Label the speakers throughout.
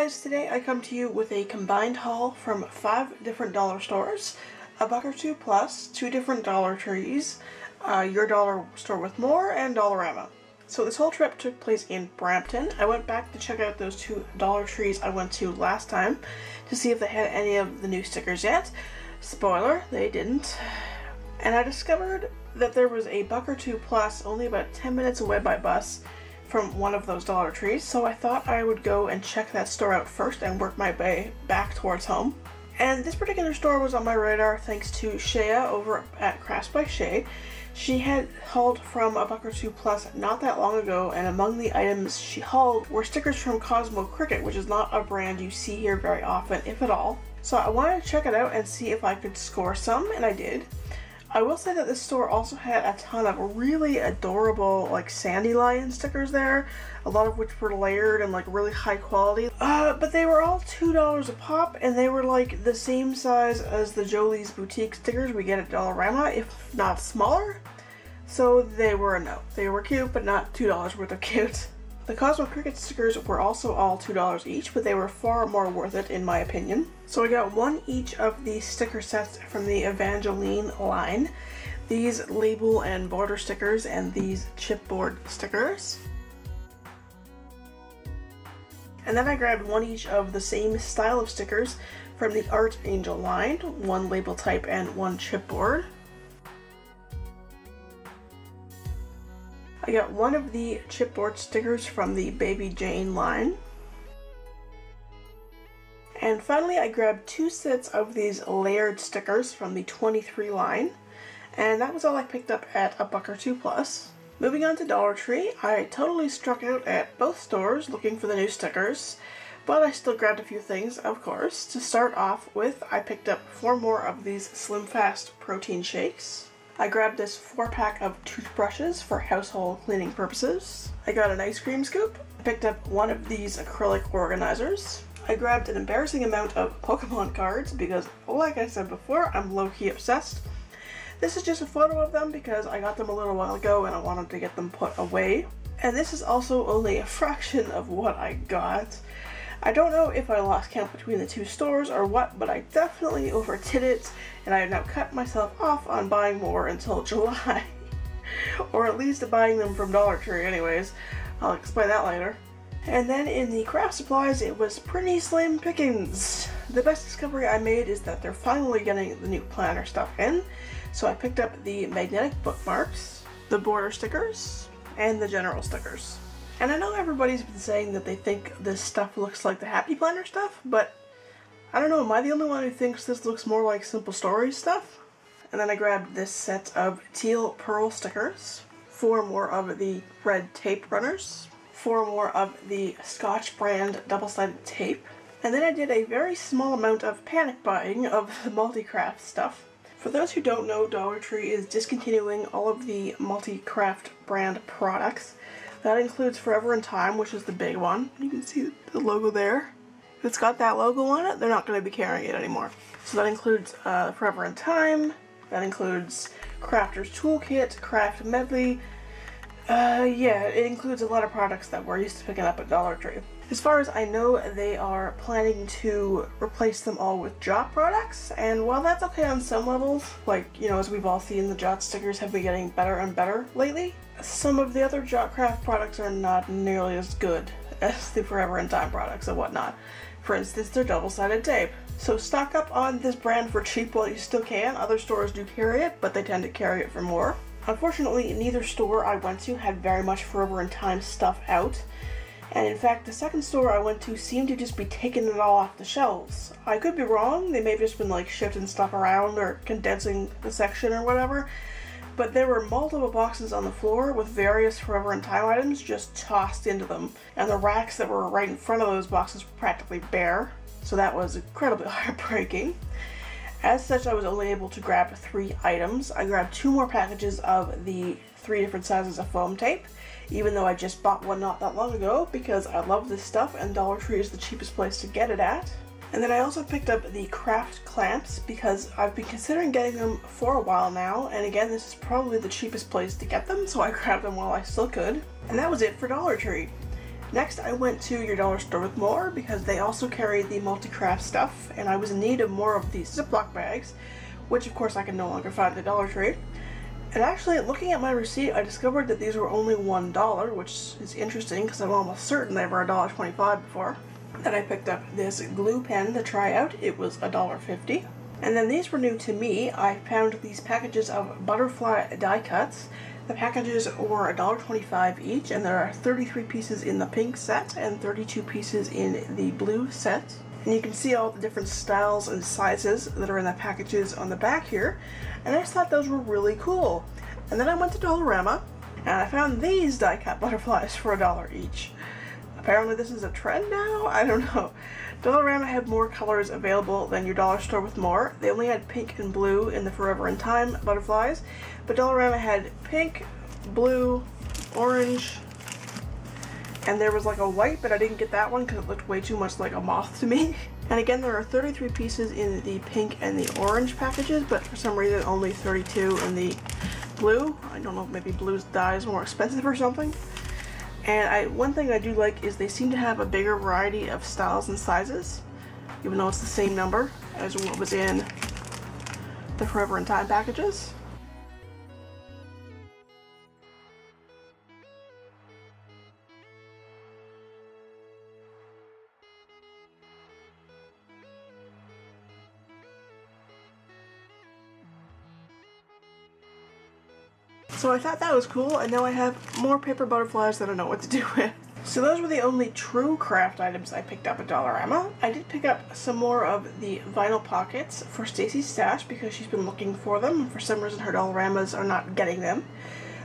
Speaker 1: guys, today I come to you with a combined haul from 5 different dollar stores, a buck or two plus, 2 different Dollar Trees, your dollar store with more, and Dollarama. So this whole trip took place in Brampton. I went back to check out those 2 Dollar Trees I went to last time to see if they had any of the new stickers yet. Spoiler, they didn't. And I discovered that there was a buck or two plus only about 10 minutes away by bus from one of those Dollar Trees, so I thought I would go and check that store out first and work my way back towards home. And this particular store was on my radar thanks to Shea over at Crafts by Shay. She had hauled from a buck or two plus not that long ago, and among the items she hauled were stickers from Cosmo Cricket, which is not a brand you see here very often, if at all. So I wanted to check it out and see if I could score some, and I did. I will say that this store also had a ton of really adorable like sandy lion stickers there, a lot of which were layered and like really high quality. But they were all $2 a pop, and they were like the same size as the Jolie's Boutique stickers we get at Dollarama, if not smaller. So they were a no. They were cute, but not $2 worth of cute. The Cosmo Cricket stickers were also all $2 each, but they were far more worth it in my opinion. So I got one each of the sticker sets from the Evangeline line. These label and border stickers and these chipboard stickers. And then I grabbed one each of the same style of stickers from the Art Angel line, one label type and one chipboard. I got one of the chipboard stickers from the Baby Jane line. And finally I grabbed 2 sets of these layered stickers from the 23 line. And that was all I picked up at a buck or two plus. Moving on to Dollar Tree, I totally struck out at both stores looking for the new stickers. But I still grabbed a few things, of course. To start off with, I picked up 4 more of these Slim Fast protein shakes. I grabbed this 4-pack of toothbrushes for household cleaning purposes. I got an ice cream scoop. I picked up one of these acrylic organizers. I grabbed an embarrassing amount of Pokemon cards because, like I said before, I'm low-key obsessed. This is just a photo of them because I got them a little while ago and I wanted to get them put away. And this is also only a fraction of what I got. I don't know if I lost count between the 2 stores or what, but I definitely overdid it, and I have now cut myself off on buying more until July. Or at least buying them from Dollar Tree anyways. I'll explain that later. And then in the craft supplies, it was pretty slim pickings. The best discovery I made is that they're finally getting the new planner stuff in, so I picked up the magnetic bookmarks, the border stickers, and the general stickers. And I know everybody's been saying that they think this stuff looks like the Happy Planner stuff, but I don't know, am I the only one who thinks this looks more like Simple Stories stuff? And then I grabbed this set of teal pearl stickers, 4 more of the red tape runners, 4 more of the Scotch brand double-sided tape, and then I did a very small amount of panic buying of the multi-craft stuff. For those who don't know, Dollar Tree is discontinuing all of the multi-craft brand products. That includes Forever in Time, which is the big one. You can see the logo there. If it's got that logo on it, they're not going to be carrying it anymore. So that includes Forever in Time, that includes Crafter's Toolkit, Craft Medley. Yeah, it includes a lot of products that we're used to picking up at Dollar Tree. As far as I know, they are planning to replace them all with Jot products, and while that's okay on some levels, like, you know, as we've all seen, the Jot stickers have been getting better and better lately, some of the other Jotcraft products are not nearly as good as the Forever in Time products and whatnot. For instance, their double-sided tape. So stock up on this brand for cheap while you still can. Other stores do carry it, but they tend to carry it for more. Unfortunately, neither store I went to had very much Forever in Time stuff out. And in fact, the second store I went to seemed to just be taking it all off the shelves. I could be wrong, they may have just been like shifting stuff around or condensing the section or whatever, but there were multiple boxes on the floor with various Forever in Time items just tossed into them, and the racks that were right in front of those boxes were practically bare, so that was incredibly heartbreaking. As such, I was only able to grab 3 items. I grabbed 2 more packages of the 3 different sizes of foam tape, even though I just bought one not that long ago because I love this stuff and Dollar Tree is the cheapest place to get it at. And then I also picked up the craft clamps because I've been considering getting them for a while now, and again, this is probably the cheapest place to get them, so I grabbed them while I still could. And that was it for Dollar Tree. Next, I went to your dollar store with more because they also carry the multi-craft stuff, and I was in need of more of these Ziploc bags, which of course I can no longer find at the Dollar Tree. And actually, looking at my receipt, I discovered that these were only $1, which is interesting because I'm almost certain they were $1.25 before. Then I picked up this glue pen to try out. It was $1.50. And then these were new to me. I found these packages of butterfly die cuts. The packages were $1.25 each, and there are 33 pieces in the pink set and 32 pieces in the blue set. And you can see all the different styles and sizes that are in the packages on the back here. And I just thought those were really cool. And then I went to Dollarama, and I found these die-cut butterflies for $1 each. Apparently this is a trend now? I don't know. Dollarama had more colors available than your dollar store with more. They only had pink and blue in the Forever and Time butterflies, but Dollarama had pink, blue, orange, and there was like a white, but I didn't get that one because it looked way too much like a moth to me. And again, there are 33 pieces in the pink and the orange packages, but for some reason only 32 in the blue. I don't know, maybe blue's dye is more expensive or something. And one thing I do like is they seem to have a bigger variety of styles and sizes, even though it's the same number as what was in the Forever and Time packages. So I thought that was cool, and now I have more paper butterflies that I know what to do with. So those were the only true craft items I picked up at Dollarama. I did pick up some more of the vinyl pockets for Stacy's stash because she's been looking for them, and for some reason her Dollaramas are not getting them.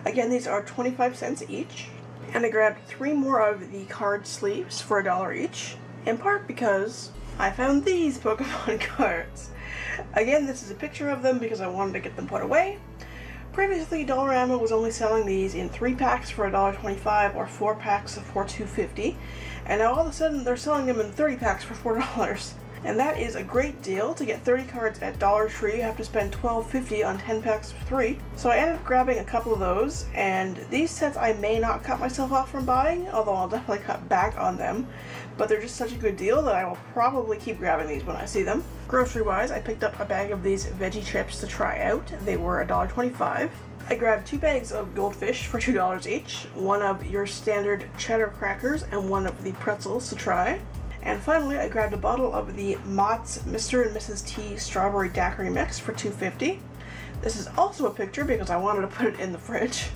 Speaker 1: Again, these are 25 cents each. And I grabbed 3 more of the card sleeves for $1 each, in part because I found these Pokemon cards. Again, this is a picture of them because I wanted to get them put away. Previously, Dollarama was only selling these in 3 packs for $1.25 or 4 packs for $2.50, and now all of a sudden they're selling them in 30 packs for $4. And that is a great deal. To get 30 cards at Dollar Tree, you have to spend $12.50 on 10 packs of 3. So I ended up grabbing a couple of those, and these sets I may not cut myself off from buying, although I'll definitely cut back on them. But they're just such a good deal that I will probably keep grabbing these when I see them. Grocery-wise, I picked up a bag of these veggie chips to try out. They were $1.25. I grabbed 2 bags of goldfish for $2 each, 1 of your standard cheddar crackers and 1 of the pretzels to try. And finally, I grabbed a bottle of the Mott's Mr. and Mrs. T Strawberry Daiquiri Mix for $2.50. This is also a picture because I wanted to put it in the fridge.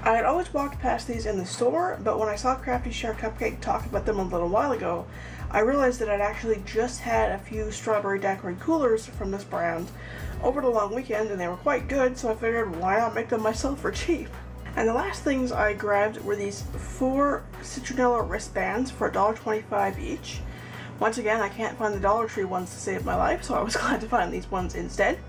Speaker 1: I had always walked past these in the store, but when I saw Crafty Share Cupcake talk about them a little while ago, I realized that I'd actually just had a few strawberry daiquiri coolers from this brand over the long weekend, and they were quite good, so I figured why not make them myself for cheap. And the last things I grabbed were these 4 citronella wristbands for $1.25 each. Once again, I can't find the Dollar Tree ones to save my life, so I was glad to find these ones instead.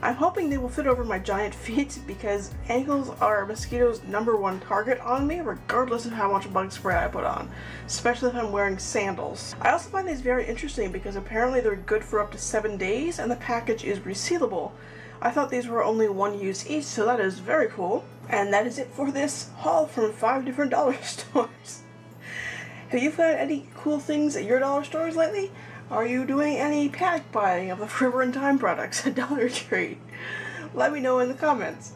Speaker 1: I'm hoping they will fit over my giant feet because ankles are a mosquito's #1 target on me, regardless of how much bug spray I put on, especially if I'm wearing sandals. I also find these very interesting because apparently they're good for up to 7 days and the package is resealable. I thought these were only 1 use each, so that is very cool. And that is it for this haul from 5 different dollar stores. Have you found any cool things at your dollar stores lately? Are you doing any panic buying of the Forever and Time products at Dollar Tree? Let me know in the comments.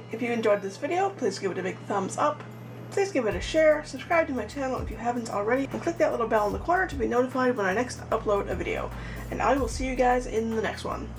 Speaker 1: If you enjoyed this video, please give it a big thumbs up. Please give it a share, subscribe to my channel if you haven't already, and click that little bell in the corner to be notified when I next upload a video. And I will see you guys in the next one.